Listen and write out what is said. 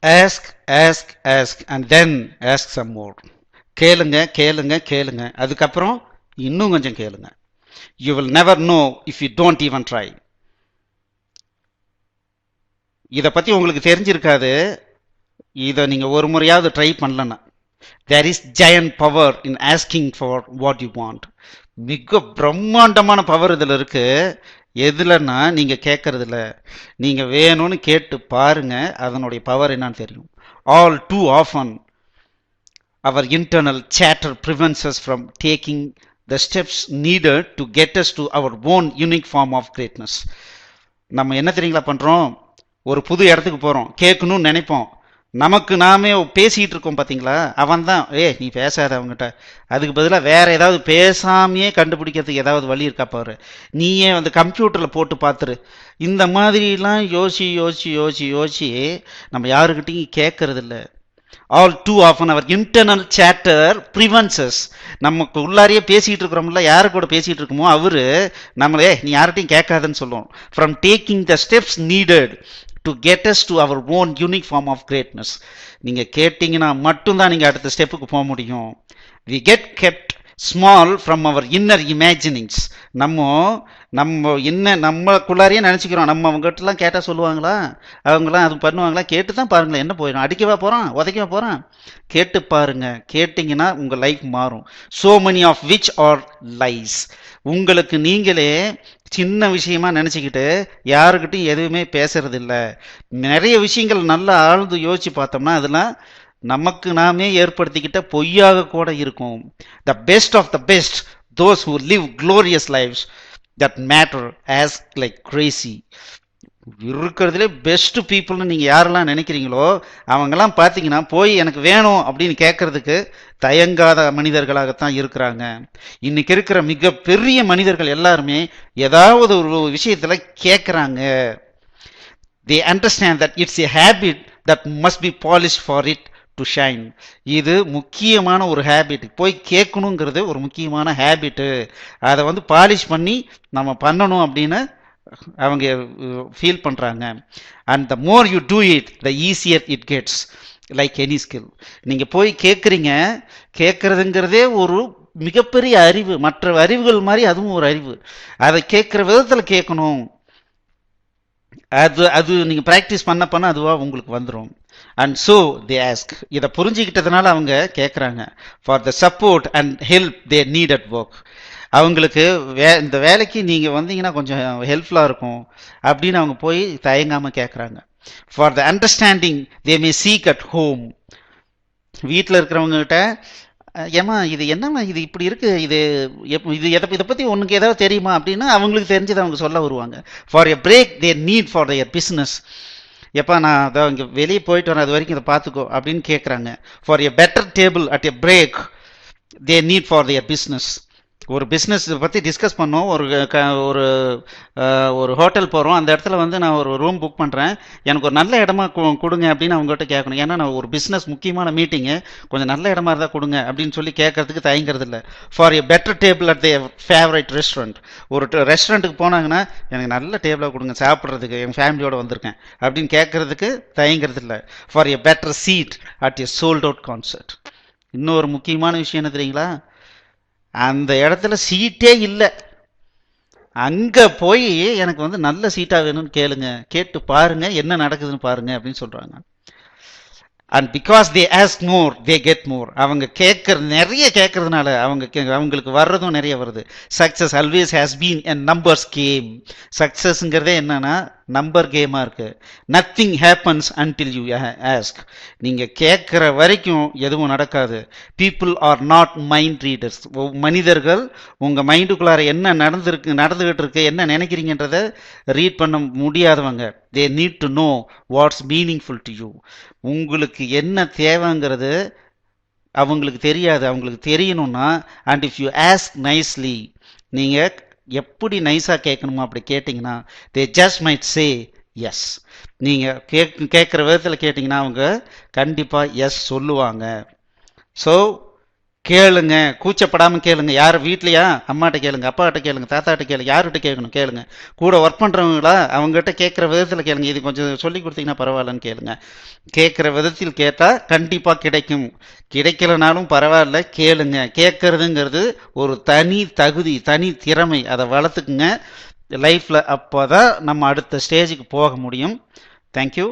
Ask ask ask and then ask some more. கேளுங்க கேளுங்க கேளுங்க, அதுக்கப்புறம் இன்னும் கொஞ்சம் கேளுங்க. You will never know if you don't even try. இதை பற்றி உங்களுக்கு தெரிஞ்சிருக்காது, இதை நீங்கள் ஒரு முறையாவது ட்ரை பண்ணலன்னா. There is giant power in asking for what you want. மிக பிரம்மாண்டமான பவர் இதில் இருக்கு. எதுலன்னா நீங்க கேட்கறதுல, நீங்க வேணும்னு கேட்டு பாருங்க, அதனுடைய பவர் என்னன்னு தெரியும். All too often our internal chatter prevents us from taking the steps needed to get us to our own unique form of greatness. நம்ம என்ன தெரியுங்களா பண்றோம், ஒரு புது இடத்துக்கு போறோம், கேட்கணும்னு நினைப்போம், நமக்கு நாமே பேசிட்டு இருக்கோம் பாத்தீங்களா, அவன் தான் நீ பேசாத அவங்ககிட்ட, அதுக்கு பதிலாக வேற ஏதாவது பேசாமையே கண்டுபிடிக்கிறதுக்கு ஏதாவது வழி இருக்கா பாரு, நீயே வந்து கம்ப்யூட்டர்ல போட்டு பார்த்துரு. இந்த மாதிரிலாம் யோசி யோசி யோசி யோசி நம்ம யாருக்கிட்டையும் கேட்கறது இல்லை. ஆல் டூ ஆஃபன் அவர் இன்டர்னல் சேட்டர் ப்ரிவென்ட்ஸ் அஸ். நமக்கு உள்ளாரியே பேசிட்டு இருக்கிறோம்ல, யாரு கூட பேசிட்டு இருக்கோமோ அவரு நம்மளே நீ யார்கிட்டையும் கேட்காதுன்னு சொல்லுவோம். From taking the steps needed to get us to our own unique form of greatness. நீங்க கேட்டீங்கன்னா மட்டும்தான் நீங்க அடுத்த ஸ்டெப்புக்கு போக முடியும். We get kept small from our inner imaginings. நம்ம என்ன நம்மக்குள்ளாரையே நினச்சிக்கிறோம், நம்ம அவங்ககிட்டலாம் கேட்டால் சொல்லுவாங்களா, அவங்களாம் அது பண்ணுவாங்களா, கேட்டு தான் பாருங்களேன், என்ன போயிடும், அடிக்கவா போகிறான், உதைக்கவா போகிறான். கேட்டு பாருங்க, கேட்டிங்கன்னா உங்கள் லைஃப் மாறும். so many of which are lies. உங்களுக்கு நீங்களே சின்ன விஷயமா நினச்சிக்கிட்டு யாருக்கிட்டையும் எதுவுமே பேசுறது இல்லை. நிறைய விஷயங்கள் நல்லா ஆழ்ந்து யோசிச்சு பார்த்தோம்னா அதெல்லாம் நமக்கு நாமே ஏற்படுத்திக்கிட்ட பொய்யாக கூட இருக்கும். The best of the best, those who live glorious lives that matter ask like crazy. இருக்கிறதுலே பெஸ்ட் பீப்புள்னு நீங்கள் யாரெல்லாம் நினைக்கிறீங்களோ அவங்கெல்லாம் பார்த்தீங்கன்னா போய் எனக்கு வேணும் அப்படின்னு கேட்கறதுக்கு தயங்காத மனிதர்களாகத்தான் இருக்கிறாங்க. இன்னைக்கு இருக்கிற மிகப்பெரிய மனிதர்கள் எல்லாருமே ஏதாவது ஒரு விஷயத்தில் கேட்குறாங்க. they understand that it's a habit that must be polished for it to shine. இது முக்கியமான ஒரு ஹேபிட், போய் கேட்கணுங்கிறது ஒரு முக்கியமான ஹேபிட்டு. அதை வந்து பாலிஷ் பண்ணி நம்ம பண்ணணும் அப்படின்னு அவங்க ஃபீல் பண்ணுறாங்க. And the more you do it the easier it gets, like any skill. நீங்கள் போய் கேட்குறீங்க, கேட்குறதுங்கிறதே ஒரு மிகப்பெரிய அறிவு, மற்ற அறிவுகள் மாதிரி அதுவும் ஒரு அறிவு. அதை கேட்குற விதத்தில் கேட்கணும், அது நீங்கள் ப்ராக்டிஸ் பண்ண அதுவாக உங்களுக்கு வந்துடும். And so they ask. இதை புரிஞ்சுக்கிட்டதுனால அவங்க கேட்குறாங்க. For the support and help they need at work. அவங்களுக்கு இந்த வேலைக்கு நீங்கள் வந்தீங்கன்னா கொஞ்சம் ஹெல்ப்ஃபுல்லாக இருக்கும் அப்படின்னு அவங்க போய் தயங்காமல் கேட்குறாங்க. For the understanding they may seek at home. வீட்டில் இருக்கிறவங்ககிட்ட ஏமா இது என்னம்மா இது இப்படி இருக்கு, இது இதை பற்றி உனக்கு ஏதாவது தெரியுமா அப்படின்னு அவங்களுக்கு தெரிஞ்சதை அவங்க சொல்ல வருவாங்க. For a break they need for their business. எப்பா நான் அதை இங்கே வெளியே போயிட்டு வரேன், அது வரைக்கும் இதை பார்த்துக்கோ அப்படின்னு கேட்குறாங்க. For a better table at a break they need for their business. ஒரு பிஸ்னஸ் பற்றி டிஸ்கஸ் பண்ணோம், ஒரு ஒரு ஹோட்டல் போகிறோம், அந்த இடத்துல வந்து நான் ஒரு ரூம் புக் பண்ணுறேன், எனக்கு ஒரு நல்ல இடமா கொடுங்க அப்படின்னு அவங்ககிட்ட கேட்கணும். ஏன்னா நான் ஒரு பிஸ்னஸ் முக்கியமான மீட்டிங்கு, கொஞ்சம் நல்ல இடமா இருந்தால் கொடுங்க அப்படின்னு சொல்லி கேட்கறதுக்கு தயங்கிறது இல்லை. For a better table at the favourite restaurant. ஒரு ரெஸ்டாரண்ட்டுக்கு போனாங்கன்னா எனக்கு நல்ல டேபிளாக கொடுங்க சாப்பிட்றதுக்கு, என் ஃபேமிலியோடு வந்திருக்கேன் அப்படின்னு கேட்கறதுக்கு தயங்கிறது இல்லை. For a better seat at a sold out concert. இன்னொரு முக்கியமான விஷயம் என்ன தெரியுங்களா, அந்த இடத்துல சீட்டே இல்லை, அங்கே போய் எனக்கு வந்து நல்ல சீட்டாக வேணும்னு கேளுங்க, கேட்டு பாருங்க என்ன நடக்குதுன்னு பாருங்க அப்படின்னு சொல்றாங்க. And because they ask more they get more. அவங்க நிறைய கேட்கறதுனால அவங்களுக்கு வர்றதும் நிறைய வருது. Success always has been a numbers game. சக்சஸ்ங்கிறதே என்னன்னா நம்பர் கேமா இருக்கு. Nothing happens until you ask. நீங்க கேட்கிற வரைக்கும் எதுவும் நடக்காது. People are not mind readers. மனிதர்கள் உங்க மைண்டுக்குள்ளார என்ன நடந்துகிட்டு இருக்கு, என்ன நினைக்கிறீங்கன்றத ரீட் பண்ண முடியாதவங்க. They need to know what's meaningful to you. உங்களுக்கு என்ன தேவைங்கிறது அவங்களுக்கு தெரியாது, அவங்களுக்கு தெரியணும்னா and if you ask nicely, நீங்க எப்படி நைஸா கேட்கணுமோ அப்படி கேட்டீங்கன்னா they just might say yes. நீங்க கேட்குற விதத்தில் கேட்டீங்கன்னா அவங்க கண்டிப்பா எஸ் சொல்லுவாங்க. ஸோ கேளுங்க, கூச்சப்படாம கேளுங்க. யார் வீட்லயா? அம்மாட்ட கேளுங்க, அப்பாட்ட கேளுங்க, தாத்தாட்ட கேளுங்க, யார்கிட்ட கேட்கணும் கேளுங்க. கூட ஒர்க் பண்றவங்களா அவங்ககிட்ட கேட்குற விதத்தில் கேளுங்க. இது கொஞ்சம் சொல்லி கொடுத்தீங்கன்னா பரவாயில்லன்னு கேளுங்க. கேட்குற விதத்தில் கேட்டால் கண்டிப்பாக கிடைக்கும். கிடைக்கலனாலும் பரவாயில்ல, கேளுங்க. கேட்கறதுங்கிறது ஒரு தனி தகுதி, தனி திறமை. அதை வளர்த்துக்குங்க லைஃப்பில். அப்போ தான் நம்ம அடுத்த ஸ்டேஜுக்கு போக முடியும். தேங்க்யூ.